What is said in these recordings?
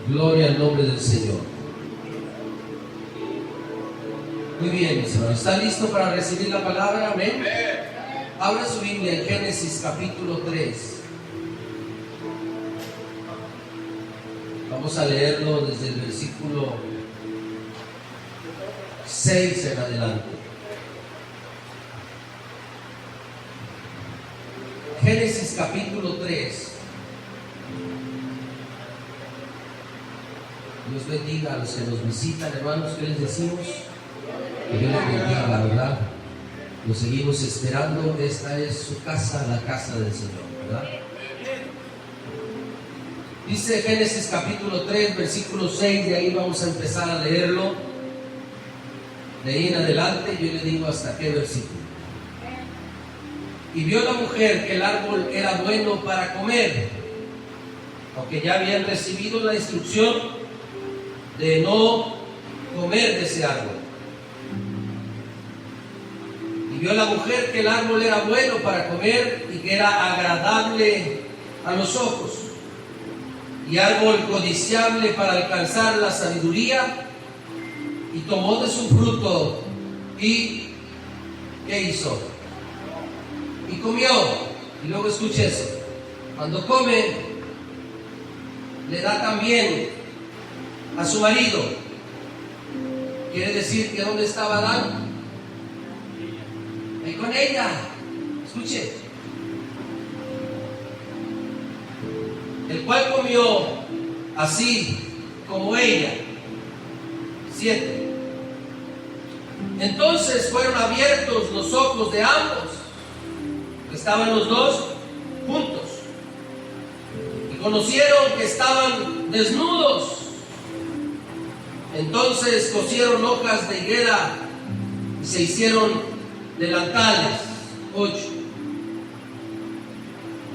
Gloria al nombre del Señor. Muy bien, mis hermanos. ¿Está listo para recibir la palabra? Amén. Abra su Biblia en Génesis capítulo 3. Vamos a leerlo desde el versículo 6 en adelante. Génesis capítulo 3. Dios bendiga a los que nos visitan, hermanos. ¿Qué les decimos? Que Dios les bendiga, la verdad. Lo seguimos esperando. Esta es su casa, la casa del Señor, ¿verdad? Dice Génesis capítulo 3, versículo 6. De ahí vamos a empezar a leerlo. De ahí en adelante yo le digo hasta qué versículo. Y vio la mujer que el árbol era bueno para comer, aunque ya habían recibido la instrucción de no comer de ese árbol. Y vio la mujer que el árbol era bueno para comer y que era agradable a los ojos, y árbol codiciable para alcanzar la sabiduría, y tomó de su fruto y ¿qué hizo? Y comió. Y luego escuche eso: cuando come, le da también a su marido. Quiere decir que ¿dónde estaba Adán? Ahí con ella. Escuche. El cual comió así como ella. 7. Entonces fueron abiertos los ojos de ambos. Estaban los dos juntos y conocieron que estaban desnudos. Entonces cosieron hojas de higuera y se hicieron delantales. 8.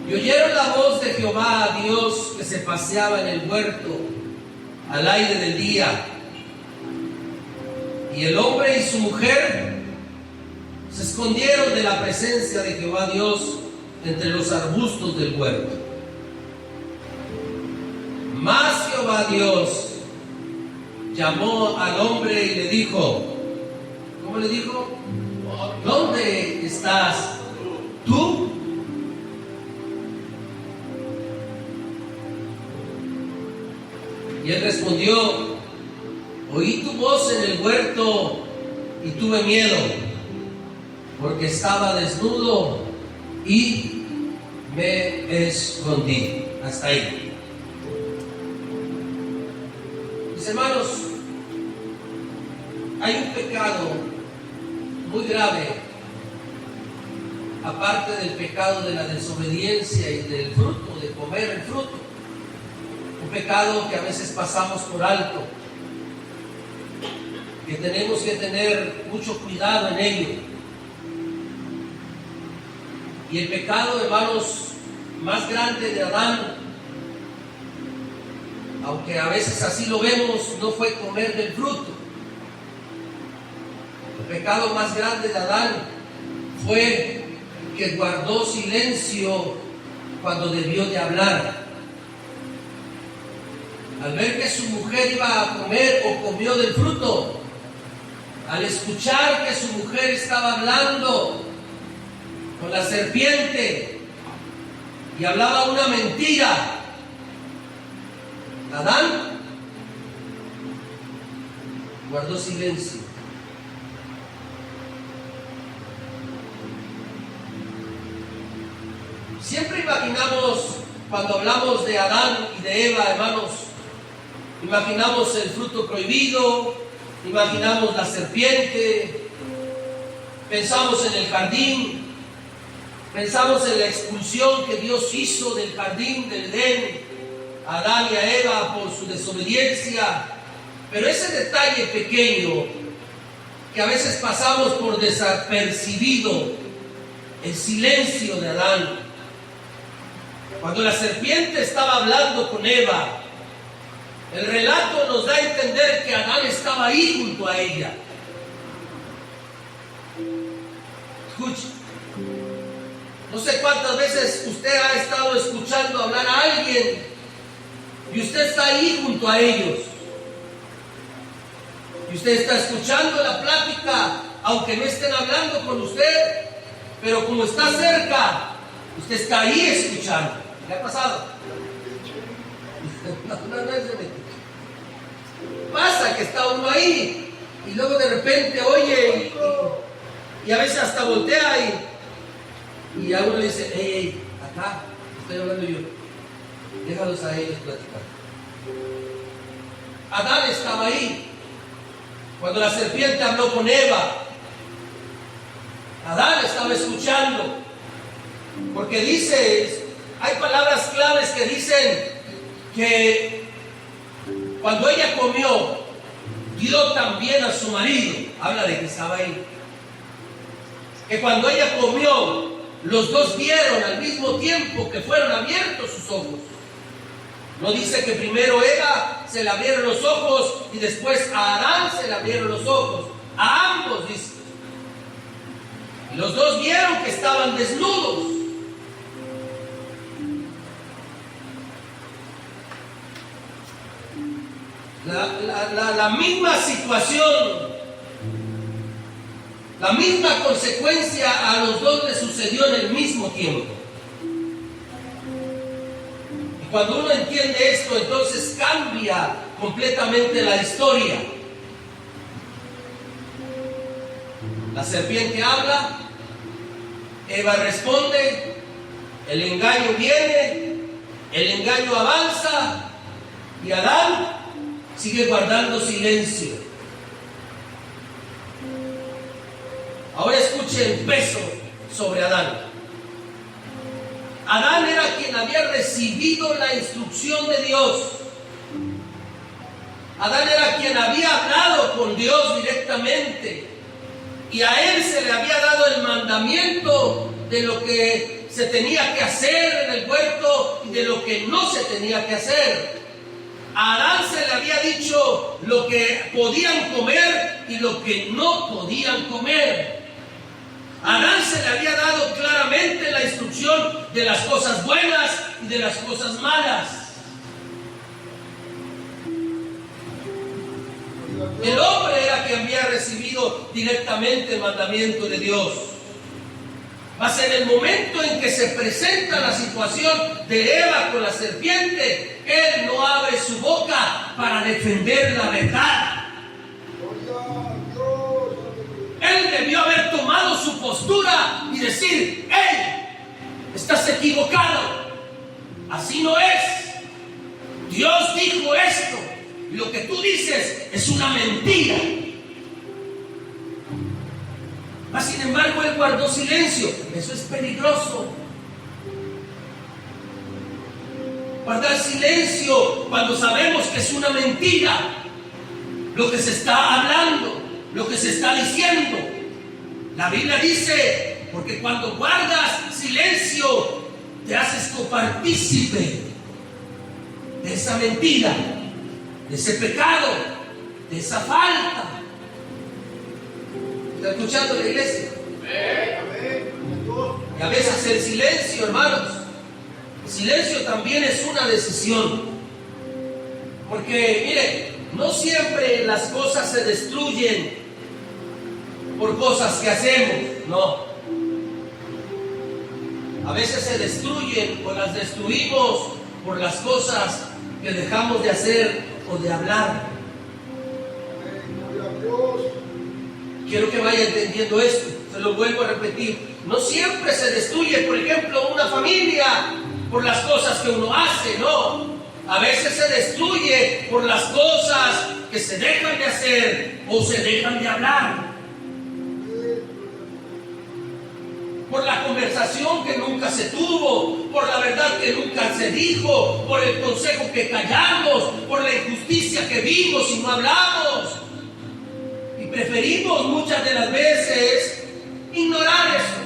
Y oyeron la voz de Jehová Dios que se paseaba en el huerto al aire del día. Y el hombre y su mujer se escondieron de la presencia de Jehová Dios entre los arbustos del huerto. Mas Jehová Dios llamó al hombre y le dijo, ¿cómo le dijo? ¿Dónde estás tú? Y él respondió, oí tu voz en el huerto y tuve miedo, porque estaba desnudo y me escondí. Hasta ahí. Mis hermanos, hay un pecado muy grave, aparte del pecado de la desobediencia y del fruto, de comer el fruto. Un pecado que a veces pasamos por alto, que tenemos que tener mucho cuidado en ello. Y el pecado, hermanos, más grande de Adán, aunque a veces así lo vemos, no fue comer del fruto. El pecado más grande de Adán fue que guardó silencio cuando debió de hablar. Al ver que su mujer iba a comer o comió del fruto, al escuchar que su mujer estaba hablando con la serpiente y hablaba una mentira, Adán guardó silencio. Siempre imaginamos, cuando hablamos de Adán y de Eva, hermanos, imaginamos el fruto prohibido, imaginamos la serpiente, pensamos en el jardín, pensamos en la expulsión que Dios hizo del jardín del Edén a Adán y a Eva por su desobediencia. Pero ese detalle pequeño que a veces pasamos por desapercibido, el silencio de Adán. Cuando la serpiente estaba hablando con Eva, el relato nos da a entender que Adán estaba ahí junto a ella. Escuche. No sé cuántas veces usted ha estado escuchando hablar a alguien y usted está ahí junto a ellos. Y usted está escuchando la plática, aunque no estén hablando con usted, pero como está cerca, usted está ahí escuchando. ¿Le ha pasado? No es de mentira. Pasa que está uno ahí y luego de repente oye y a veces hasta voltea y a uno le dice, hey, acá estoy hablando yo, déjalos a ellos platicar. Adán estaba ahí cuando la serpiente habló con Eva. Adán estaba escuchando, porque dice, hay palabras claves que dicen que cuando ella comió, dio también a su marido. Habla de que estaba ahí. Que cuando ella comió, los dos vieron al mismo tiempo que fueron abiertos sus ojos. No dice que primero Eva se le abrieron los ojos y después a Adán se le abrieron los ojos. A ambos dice. Y los dos vieron que estaban desnudos. La misma situación, la misma consecuencia a los dos les sucedió en el mismo tiempo. Y cuando uno entiende esto, entonces cambia completamente la historia. La serpiente habla, Eva responde, el engaño viene, el engaño avanza y Adán sigue guardando silencio. Ahora escuche el peso sobre Adán. Adán era quien había recibido la instrucción de Dios. Adán era quien había hablado con Dios directamente. Y a él se le había dado el mandamiento de lo que se tenía que hacer en el huerto y de lo que no se tenía que hacer. A Adán se le había dicho lo que podían comer y lo que no podían comer. A Adán se le había dado claramente la instrucción de las cosas buenas y de las cosas malas. El hombre era quien había recibido directamente el mandamiento de Dios. Mas en el momento en que se presenta la situación de Eva con la serpiente, él no abre su boca para defender la verdad. Él debió haber tomado su postura y decir, ¡hey! Estás equivocado. Así no es. Dios dijo esto. Y lo que tú dices es una mentira. Mas sin embargo, él guardó silencio. Eso es peligroso. Guardar silencio cuando sabemos que es una mentira lo que se está hablando, lo que se está diciendo. La Biblia dice, porque cuando guardas silencio te haces copartícipe de esa mentira, de ese pecado, de esa falta. ¿Está escuchando la iglesia? Y a veces el silencio, hermanos, el silencio también es una decisión. Porque, mire, no siempre las cosas se destruyen por cosas que hacemos, no. A veces se destruyen o las destruimos por las cosas que dejamos de hacer o de hablar. Quiero que vaya entendiendo esto, se lo vuelvo a repetir. No siempre se destruye, por ejemplo, una familia por las cosas que uno hace, no. A veces se destruye por las cosas que se dejan de hacer o se dejan de hablar. Por la conversación que nunca se tuvo, por la verdad que nunca se dijo, por el consejo que callamos, por la injusticia que vimos y no hablamos. Y preferimos muchas de las veces ignorar eso.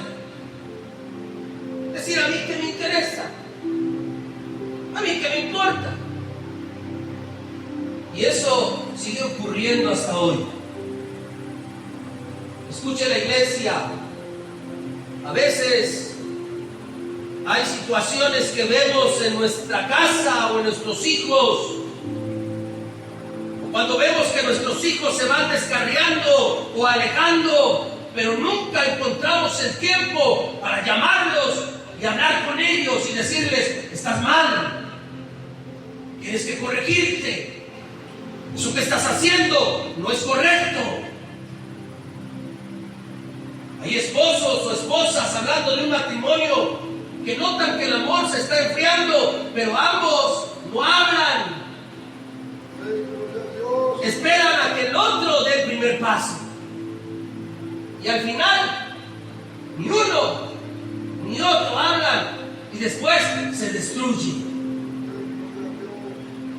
Decir, a mí qué me interesa, a mí qué me importa. Y eso sigue ocurriendo hasta hoy. Escuche la iglesia. A veces hay Hay situaciones que vemos en nuestra casa o en nuestros hijos, o cuando vemos que nuestros hijos se van descarriando o alejando, pero nunca encontramos el tiempo para llamarlos y hablar con ellos y decirles: estás mal, tienes que corregirte, eso que estás haciendo no es correcto. Hay esposos o esposas hablando de un matrimonio que notan que el amor se está enfriando, pero ambos no hablan. Esperan a que el otro dé el primer paso. Y al final, ni uno ni otro hablan y después se destruyen.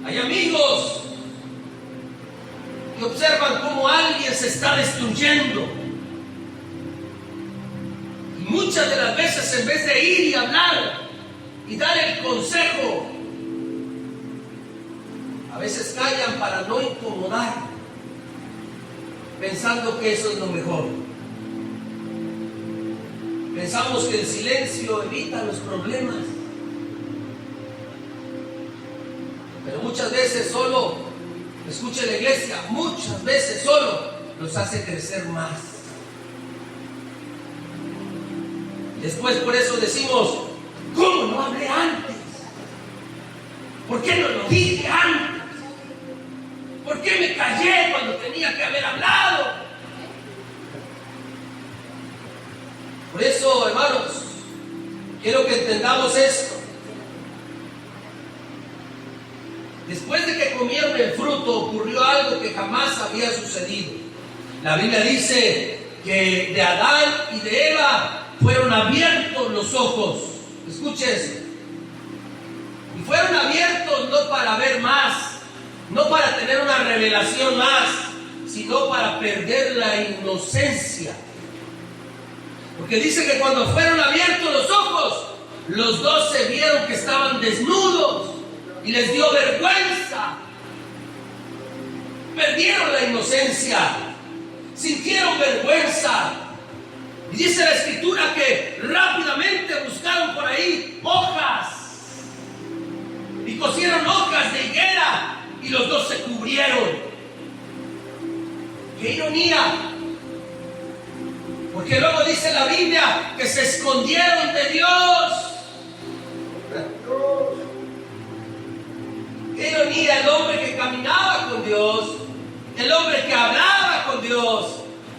Hay amigos que observan cómo alguien se está destruyendo. Y muchas de las veces, en vez de ir y hablar y dar el consejo, a veces callan para no incomodar, pensando que eso es lo mejor. Pensamos que el silencio evita los problemas, pero muchas veces solo, escuche la iglesia, muchas veces solo los hace crecer más. Después por eso decimos: ¿cómo no hablé antes? ¿Por qué no lo dije antes? ¿Por qué me callé cuando tenía que haber hablado? Por eso, hermanos, quiero que entendamos esto. Después de que comieron el fruto, ocurrió algo que jamás había sucedido. La Biblia dice que de Adán y de Eva fueron abiertos los ojos. Escuche eso. Y fueron abiertos no para ver más, no para tener una revelación más, sino para perder la inocencia. Porque dice que cuando fueron abiertos los ojos, los dos se vieron que estaban desnudos y les dio vergüenza. Perdieron la inocencia, sintieron vergüenza. Y dice la Escritura que rápidamente buscaron por ahí hojas y cosieron hojas de higuera y los dos se cubrieron. ¡Qué ironía! Porque luego dice la Biblia que se escondieron de Dios. ¡Qué ironía! El hombre que caminaba con Dios, el hombre que hablaba con Dios,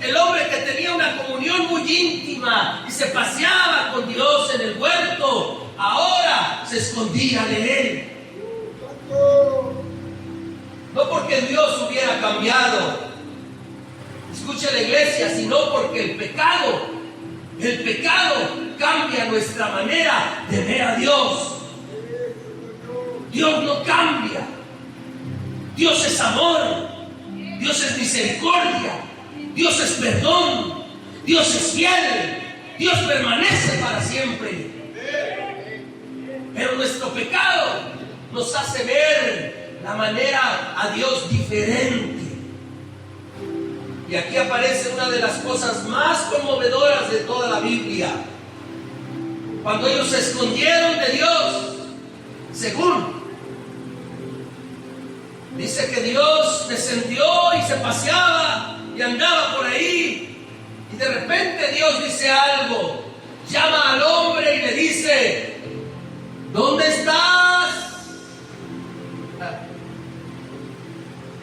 el hombre que tenía una comunión muy íntima y se paseaba con Dios en el huerto, ahora se escondía de Él. No porque Dios hubiera cambiado, escuche la iglesia, sino porque el pecado cambia nuestra manera de ver a Dios. Dios no cambia. Dios es amor, Dios es misericordia, Dios es perdón, Dios es fiel, Dios permanece para siempre. Pero nuestro pecado nos hace ver la manera a Dios diferente. Y aquí aparece una de las cosas más conmovedoras de toda la Biblia. Cuando ellos se escondieron de Dios, según dice que Dios descendió y se paseaba y andaba por ahí. Y de repente Dios dice algo, llama al hombre y le dice: ¿dónde estás?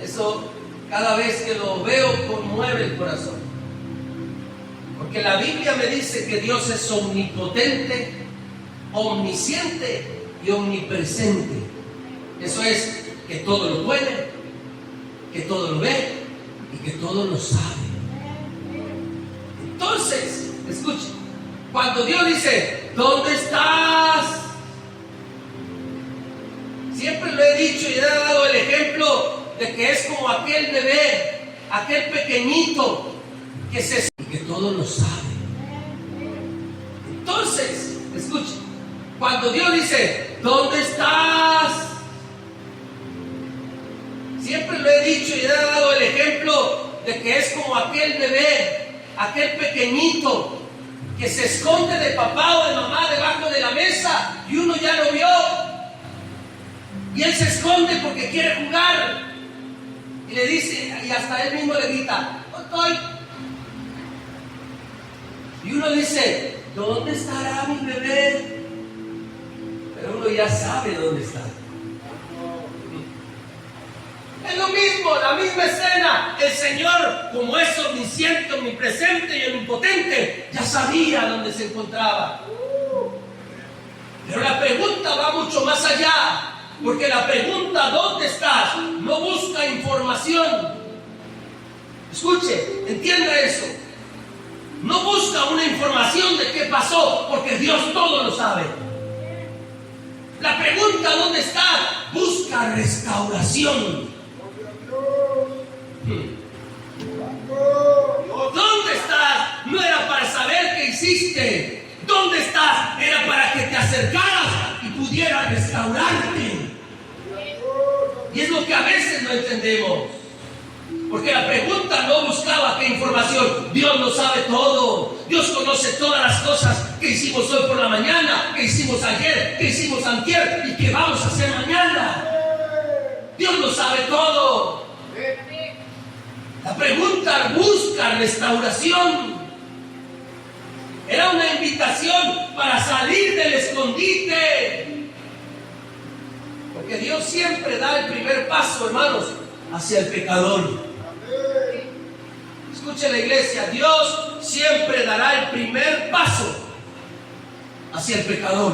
Eso, cada vez que lo veo, conmueve el corazón. Porque la Biblia me dice que Dios es omnipotente, omnisciente y omnipresente. Eso es, que todo lo puede, que todo lo ve y que todo lo sabe. Entonces, escuche, cuando Dios dice: ¿dónde estás? Siempre lo he dicho y he dado el ejemplo de que es como aquel bebé, aquel pequeñito que y que todo lo sabe. Entonces, escuche, cuando Dios dice: ¿dónde estás? Siempre lo he dicho y he dado el ejemplo de que es como aquel bebé, aquel pequeñito que se esconde de papá o de mamá debajo de la mesa se esconde porque quiere jugar. Y le dice, y hasta él mismo le grita, no estoy. Y uno dice, ¿dónde estará mi bebé? Pero uno ya sabe dónde está. Es lo mismo, la misma escena. El Señor, como es omnisciente, omnipresente y omnipotente, ya sabía dónde se encontraba. Pero la pregunta va mucho más allá, porque la pregunta ¿dónde estás? No busca información. Escuche, entienda eso. No busca una información de qué pasó, porque Dios todo lo sabe. La pregunta ¿dónde estás? Busca restauración. ¿Dónde estás? No era para saber qué hiciste. ¿Dónde estás? Era para que te acercaras y pudieras restaurarte. Y es lo que a veces no entendemos. Porque la pregunta no buscaba qué información. Dios lo sabe todo. Dios conoce todas las cosas que hicimos hoy por la mañana, que hicimos ayer, que hicimos antier y que vamos a hacer mañana. Dios lo sabe todo. La pregunta busca restauración. Era una invitación para salir del escondite. Porque Dios siempre da el primer paso, hermanos, hacia el pecador. Escuche la iglesia, Dios siempre dará el primer paso hacia el pecador.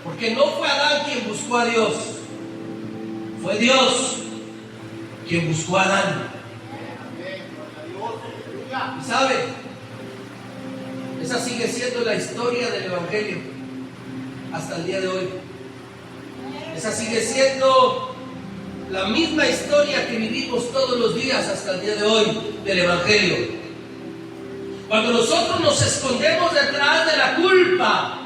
Porque no fue Adán quien buscó a Dios, fue Dios quien buscó a Adán. ¿Y sabe? Esa sigue siendo la historia del Evangelio hasta el día de hoy. Esa sigue siendo la misma historia que vivimos todos los días hasta el día de hoy del Evangelio. Cuando nosotros nos escondemos detrás de la culpa,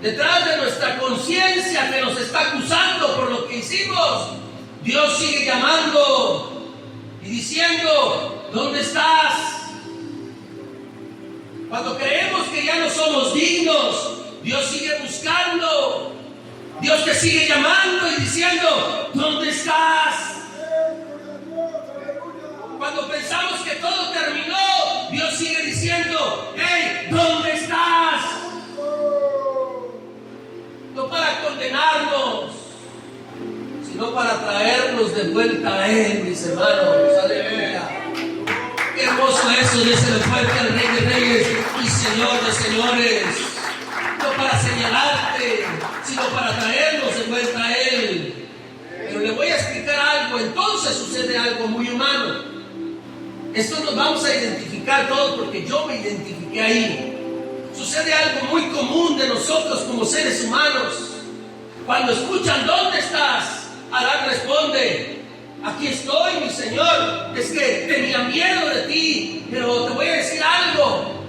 detrás de nuestra conciencia que nos está acusando por lo que hicimos, Dios sigue llamando y diciendo, ¿dónde estás? Cuando creemos que ya no somos dignos, Dios sigue buscando. Dios te sigue llamando y diciendo, ¿dónde estás? Cuando pensamos que todo terminó, Dios sigue diciendo, hey, ¿dónde estás? No para condenarnos, sino para traernos de vuelta a Él, mis hermanos. Aleluya. Qué hermoso eso, déselo fuerte al Rey de Reyes y Señor de Señores. No para señalarte, sino para traernos de vuelta a Él. Pero le voy a explicar algo. Entonces sucede algo muy humano. Esto nos vamos a identificar todos, porque yo me identifiqué ahí. Sucede algo muy común de nosotros como seres humanos. Cuando escuchan, ¿dónde estás? Adán responde, aquí estoy, mi Señor. Es que tenía miedo de ti, pero te voy a decir algo.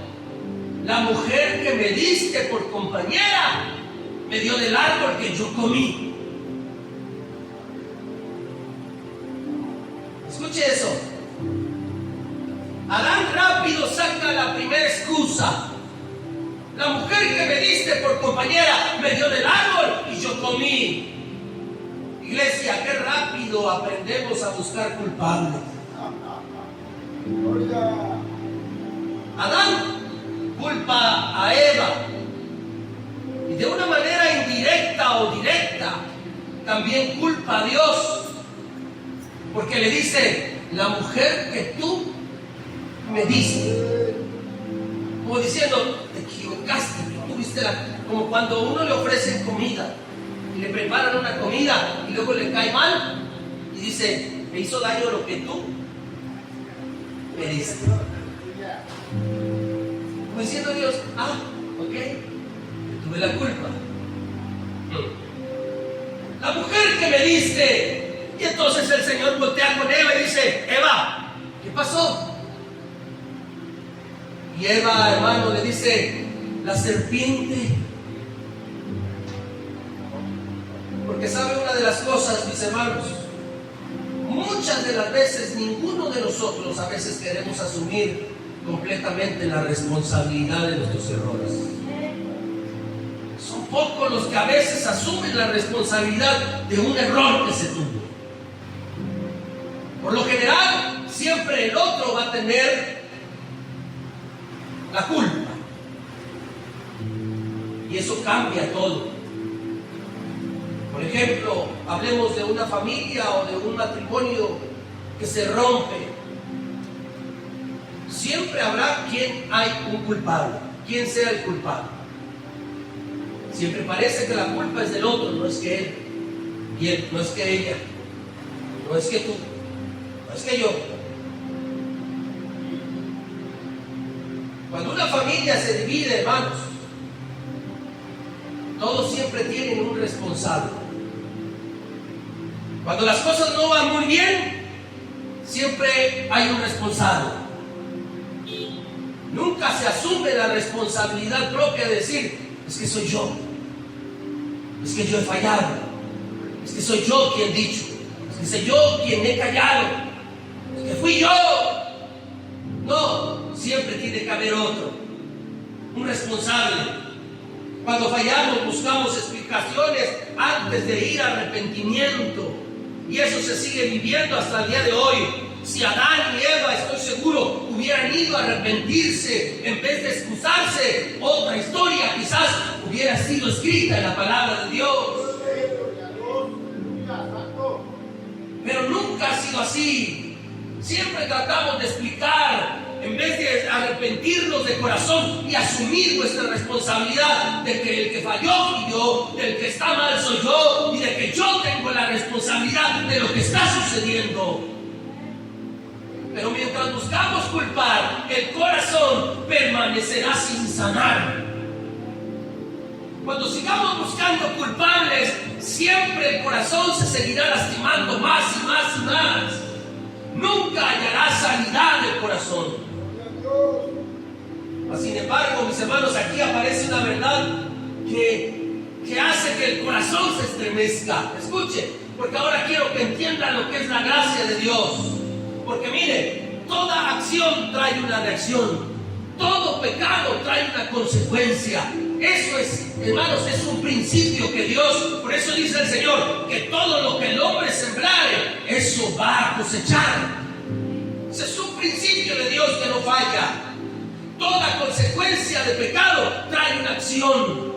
La mujer que me diste por compañera me dio del árbol que yo comí. Escuche eso. Adán rápido saca la primera excusa. La mujer que me diste por compañera me dio del árbol y yo comí. Iglesia, qué rápido aprendemos a buscar culpables. Adán culpa a Eva, y de una manera indirecta o directa también culpa a Dios, porque le dice, la mujer que tú me diste, como diciendo, te equivocaste, tuviste como cuando uno le ofrecen comida y le preparan una comida y luego le cae mal y dice, me hizo daño lo que tú me diste. Como diciendo Dios, ok, tuve la culpa. La mujer que me diste. Y entonces el Señor voltea con Eva y dice, Eva, ¿qué pasó? Y Eva, hermano, le dice, la serpiente. Porque sabe una de las cosas, mis hermanos, muchas de las veces ninguno de nosotros a veces queremos asumir completamente la responsabilidad de nuestros errores. Son pocos los que a veces asumen la responsabilidad de un error que se tuvo. Por lo general, siempre el otro va a tener la culpa. Y eso cambia todo. Por ejemplo, hablemos de una familia o de un matrimonio que se rompe. Siempre habrá un culpable, quien sea el culpable. Siempre parece que la culpa es del otro, no es que él, y él, no es que ella, no es que tú, no es que yo. Cuando una familia se divide, hermanos, todos siempre tienen un responsable. Cuando las cosas no van muy bien, siempre hay un responsable. Nunca se asume la responsabilidad propia de decir, es que soy yo, es que yo he fallado, es que soy yo quien he dicho, es que soy yo quien he callado, es que fui yo. No, siempre tiene que haber otro, un responsable. Cuando fallamos buscamos explicaciones antes de ir a arrepentimiento, y eso se sigue viviendo hasta el día de hoy. Si Adán y Eva, estoy seguro, hubieran ido a arrepentirse en vez de excusarse, otra historia quizás hubiera sido escrita en la palabra de Dios. Pero nunca ha sido así. Siempre tratamos de explicar en vez de arrepentirnos de corazón y asumir nuestra responsabilidad de que el que falló fui yo, del que está mal soy yo, y de que yo tengo la responsabilidad de lo que está sucediendo. Pero mientras buscamos culpar, el corazón permanecerá sin sanar. Cuando sigamos buscando culpables, siempre el corazón se seguirá lastimando más y más y más. Nunca hallará sanidad del corazón. Sin embargo, mis hermanos, aquí aparece una verdad que hace que el corazón se estremezca. Escuche, porque ahora quiero que entiendan lo que es la gracia de Dios. Porque mire, toda acción trae una reacción, todo pecado trae una consecuencia. Eso es, hermanos, es un principio que Dios, por eso dice el Señor, que todo lo que el hombre sembrare, eso va a cosechar. Ese es un principio de Dios que no falla. Toda consecuencia de pecado trae una acción.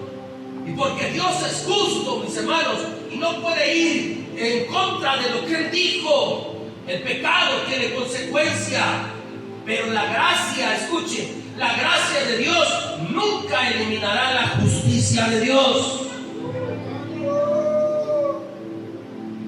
Y porque Dios es justo, mis hermanos, y no puede ir en contra de lo que Él dijo, el pecado tiene consecuencia. Pero la gracia, escuche, la gracia de Dios nunca eliminará la justicia de Dios.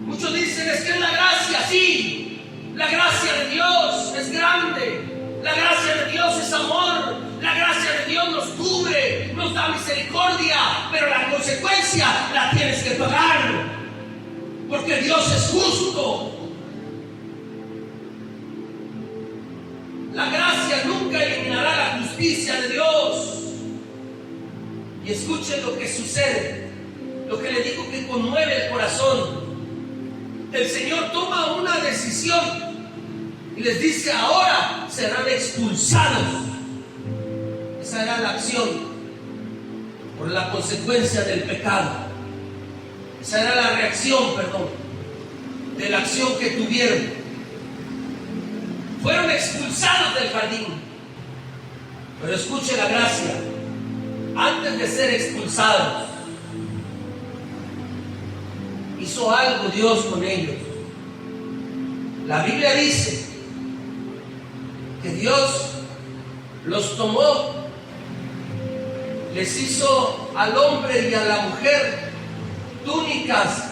Muchos dicen, es que es la gracia, sí. La gracia de Dios es grande. La gracia de Dios es amor. La gracia de Dios nos cubre, nos da misericordia. Pero la consecuencia la tienes que pagar. Porque Dios es justo. La gracia nunca eliminará la justicia de Dios. Y escuchen lo que sucede, lo que le digo que conmueve el corazón. El Señor toma una decisión y les dice, ahora serán expulsados. Esa era la acción por la consecuencia del pecado. Esa era la reacción, de la acción que tuvieron. Fueron expulsados del jardín. Pero escuche la gracia. Antes de ser expulsados, hizo algo Dios con ellos. La Biblia dice que Dios los tomó, les hizo al hombre y a la mujer túnicas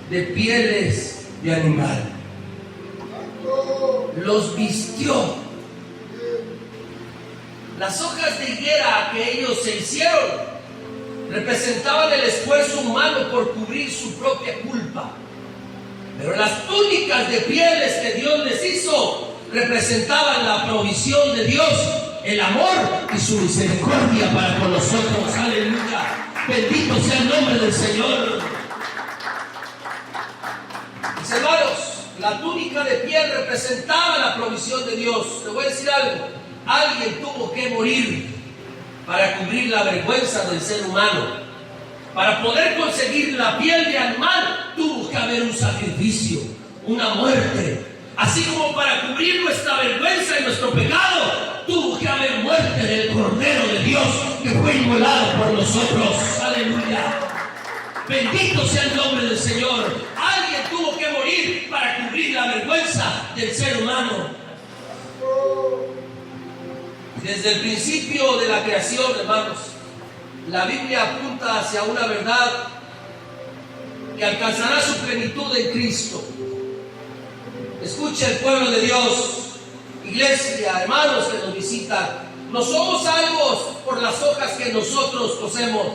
de pieles de animal. Los vistió. Las hojas de higuera que ellos se hicieron representaban el esfuerzo humano por cubrir su propia culpa. Pero las túnicas de pieles que Dios les hizo representaban la provisión de Dios, el amor y su misericordia para con nosotros. Aleluya. Bendito sea el nombre del Señor. Mis hermanos, la túnica de piel representaba la provisión de Dios. Te voy a decir algo. Alguien tuvo que morir para cubrir la vergüenza del ser humano. Para poder conseguir la piel de animal, tuvo que haber un sacrificio, una muerte. Así como para cubrir nuestra vergüenza y nuestro pecado, tuvo que haber muerte del Cordero de Dios que fue inmolado por nosotros. Aleluya. Bendito sea el nombre del Señor. Alguien tuvo que morir para cubrir la vergüenza del ser humano. Desde el principio de la creación, hermanos, la Biblia apunta hacia una verdad que alcanzará su plenitud en Cristo. Escuche el pueblo de Dios, iglesia, hermanos que nos visitan. No somos salvos por las hojas que nosotros cosemos.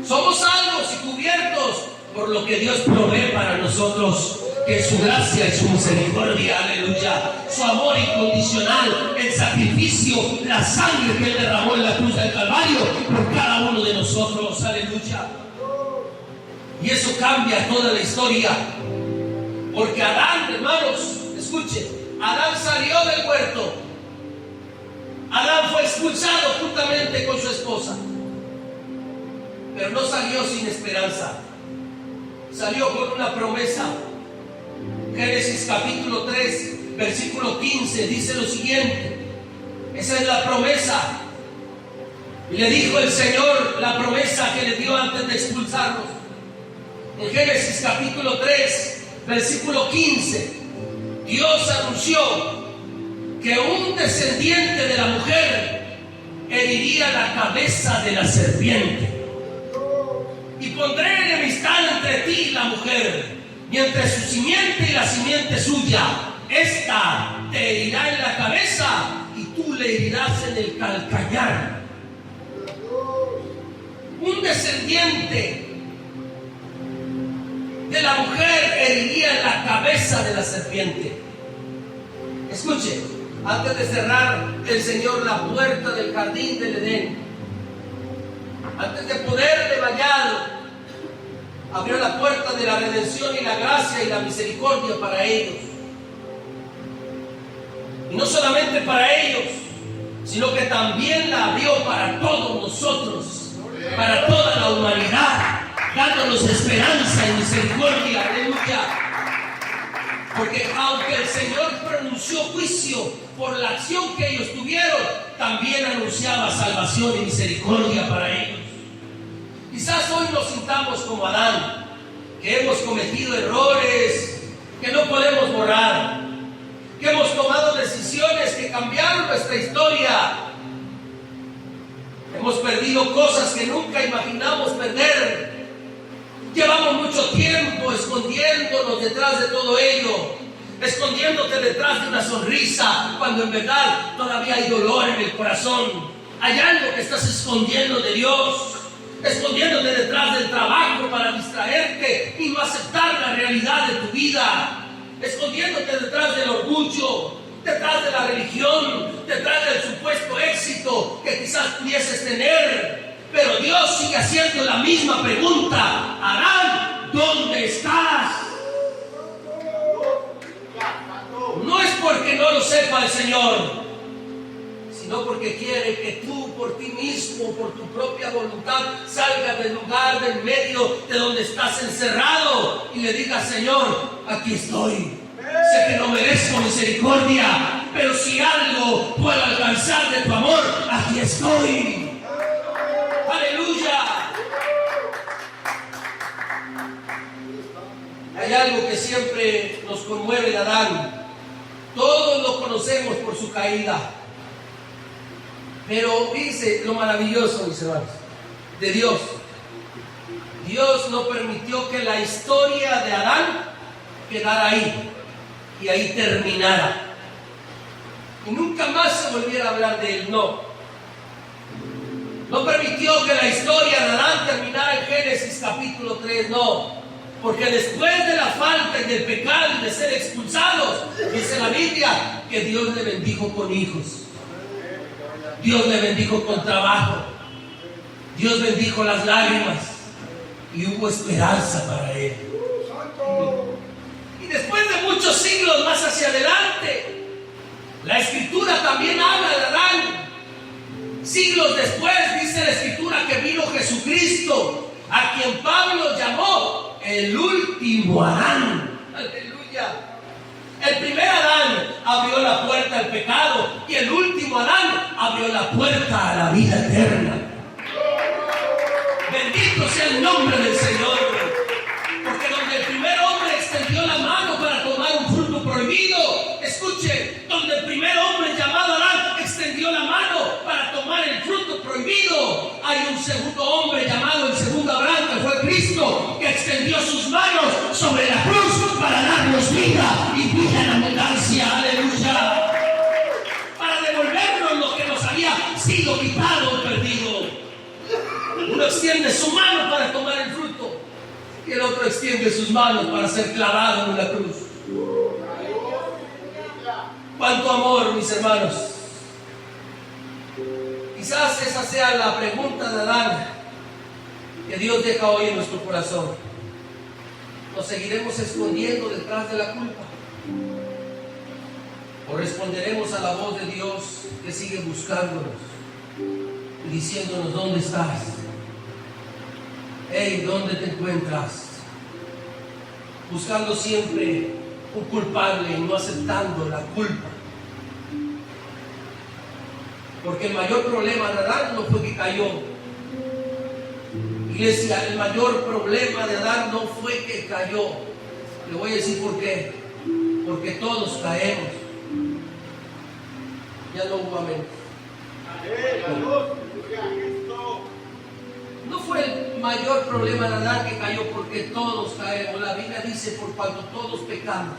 Somos salvos y cubiertos por lo que Dios provee para nosotros, que es su gracia y su misericordia, aleluya, su amor incondicional, el sacrificio, la sangre que Él derramó en la cruz del Calvario por cada uno de nosotros, aleluya. Y eso cambia toda la historia, porque Adán, hermanos, escuche, Adán salió del huerto. Adán fue expulsado juntamente con su esposa, pero no salió sin esperanza, salió con una promesa. Génesis capítulo 3, versículo 15 dice lo siguiente. Esa es la promesa. Y le dijo el Señor la promesa que le dio antes de expulsarlos. En Génesis capítulo 3, versículo 15, Dios anunció que un descendiente de la mujer heriría la cabeza de la serpiente. Y pondré enemistad entre ti y la mujer, y entre su simiente y la simiente suya. Esta te herirá en la cabeza y tú le herirás en el calcañar. Un descendiente de la mujer heriría en la cabeza de la serpiente. Escuche, antes de cerrar el Señor la puerta del jardín del Edén, antes de poderle vallado, abrió la puerta de la redención y la gracia y la misericordia para ellos. Y no solamente para ellos, sino que también la abrió para todos nosotros, para toda la humanidad, dándonos esperanza y misericordia. Aleluya. Porque aunque el Señor pronunció juicio por la acción que ellos tuvieron, también anunciaba salvación y misericordia para ellos. Quizás hoy nos sintamos como Adán, que hemos cometido errores que no podemos borrar, que hemos tomado decisiones que cambiaron nuestra historia. Hemos perdido cosas que nunca imaginamos perder. Llevamos mucho tiempo escondiéndonos detrás de todo ello, escondiéndote detrás de una sonrisa, cuando en verdad todavía hay dolor en el corazón. Hay algo que estás escondiendo de Dios, escondiéndote detrás del trabajo para distraerte y no aceptar la realidad de tu vida, escondiéndote detrás del orgullo, detrás de la religión, detrás del supuesto éxito que quizás pudieses tener. Pero Dios sigue haciendo la misma pregunta: Adán, ¿dónde estás? No es porque no lo sepa el Señor, sino porque quiere que tú por ti mismo, por tu propia voluntad, salgas del lugar, del medio de donde estás encerrado y le digas: Señor, aquí estoy. Sé que no merezco misericordia, pero si algo puedo alcanzar de tu amor, aquí estoy. Aleluya. Hay algo que siempre nos conmueve de Adán. Todos lo conocemos por su caída. Pero dice lo maravilloso, mis hermanos, de Dios. Dios no permitió que la historia de Adán quedara ahí y ahí terminara. Y nunca más se volviera a hablar de él, no. No permitió que la historia de Adán terminara en Génesis capítulo 3, no. Porque después de la falta y del pecado y de ser expulsados, dice la Biblia que Dios le bendijo con hijos. Dios le bendijo con trabajo. Dios bendijo las lágrimas y hubo esperanza para él. Y después de muchos siglos más hacia adelante, la Escritura también habla de Adán. Siglos después dice la Escritura que vino Jesucristo a quien Pablo llamó el último Adán. Aleluya. El primer Adán abrió la puerta al pecado y el último Adán abrió la puerta a la vida eterna. Bendito sea el nombre del Señor. Porque donde el primer hombre extendió la mano para tomar un fruto prohibido, escuche, donde el primer hombre llamado Adán extendió la mano para tomar el fruto prohibido, hay un segundo hombre llamado el segundo Abraham, que fue Cristo, que extendió sus manos sobre la cruz para darnos vida y vida en abundancia. Aleluya. Para devolvernos lo que nos había sido quitado o perdido. Uno extiende su mano para tomar el fruto y el otro extiende sus manos para ser clavado en la cruz. ¡Cuánto amor, mis hermanos! Quizás esa sea la pregunta de Adán que Dios deja hoy en nuestro corazón. ¿Nos seguiremos escondiendo detrás de la culpa? ¿O responderemos a la voz de Dios que sigue buscándonos y diciéndonos: ¿dónde estás? Hey, ¿dónde te encuentras? Buscando siempre un culpable y no aceptando la culpa. Porque el mayor problema de Adán no fue que cayó. Iglesia, el mayor problema de Adán no fue que cayó. Le voy a decir por qué. Porque todos caemos. Ya no hubo amén. No fue el mayor problema de Adán que cayó, porque todos caemos. La Biblia dice: por cuanto todos pecamos,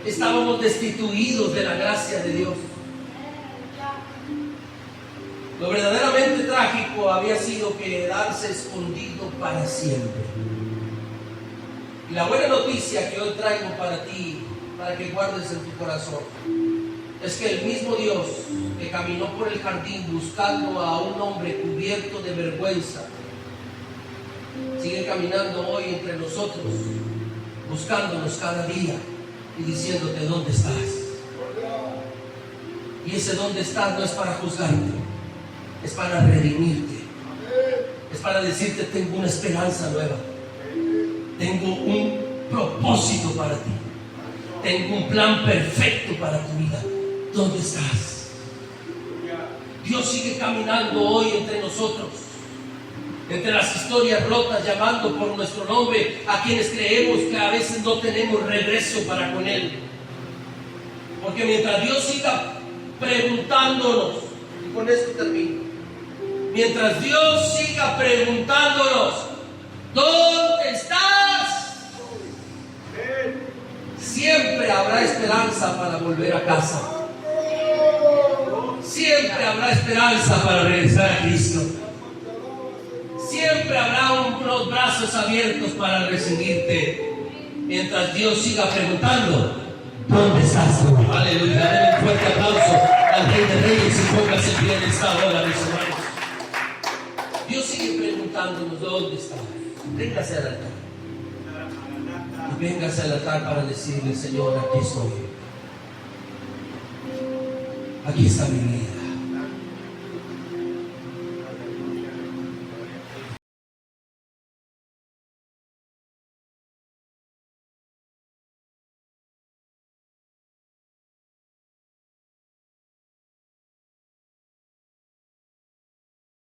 estábamos destituidos de la gracia de Dios. Lo verdaderamente trágico había sido quedarse escondido para siempre. Y la buena noticia que hoy traigo para ti, para que guardes en tu corazón, es que el mismo Dios que caminó por el jardín buscando a un hombre cubierto de vergüenza, sigue caminando hoy entre nosotros, buscándonos cada día y diciéndote: ¿dónde estás? Y ese ¿dónde estás? No es para juzgarte, es para redimirte, es para decirte: tengo una esperanza nueva, tengo un propósito para ti, tengo un plan perfecto para tu vida. ¿Dónde estás? Dios sigue caminando hoy entre nosotros, entre las historias rotas, llamando por nuestro nombre a quienes creemos que a veces no tenemos regreso para con Él. Porque mientras Dios siga preguntándonos, y con esto termino, mientras Dios siga preguntándonos: ¿dónde estás?, siempre habrá esperanza para volver a casa. Siempre habrá esperanza para regresar a Cristo. Siempre habrá unos brazos abiertos para recibirte. Mientras Dios siga preguntando: ¿dónde estás tú? Aleluya. Denle un fuerte aplauso al Rey de Reyes y póngase en pie en esta hora, mis hermanos. Dios sigue preguntándonos: ¿dónde estás? Véngase al altar. Y véngase al altar para decirle: Señor, aquí estoy. Aquí está mi vida.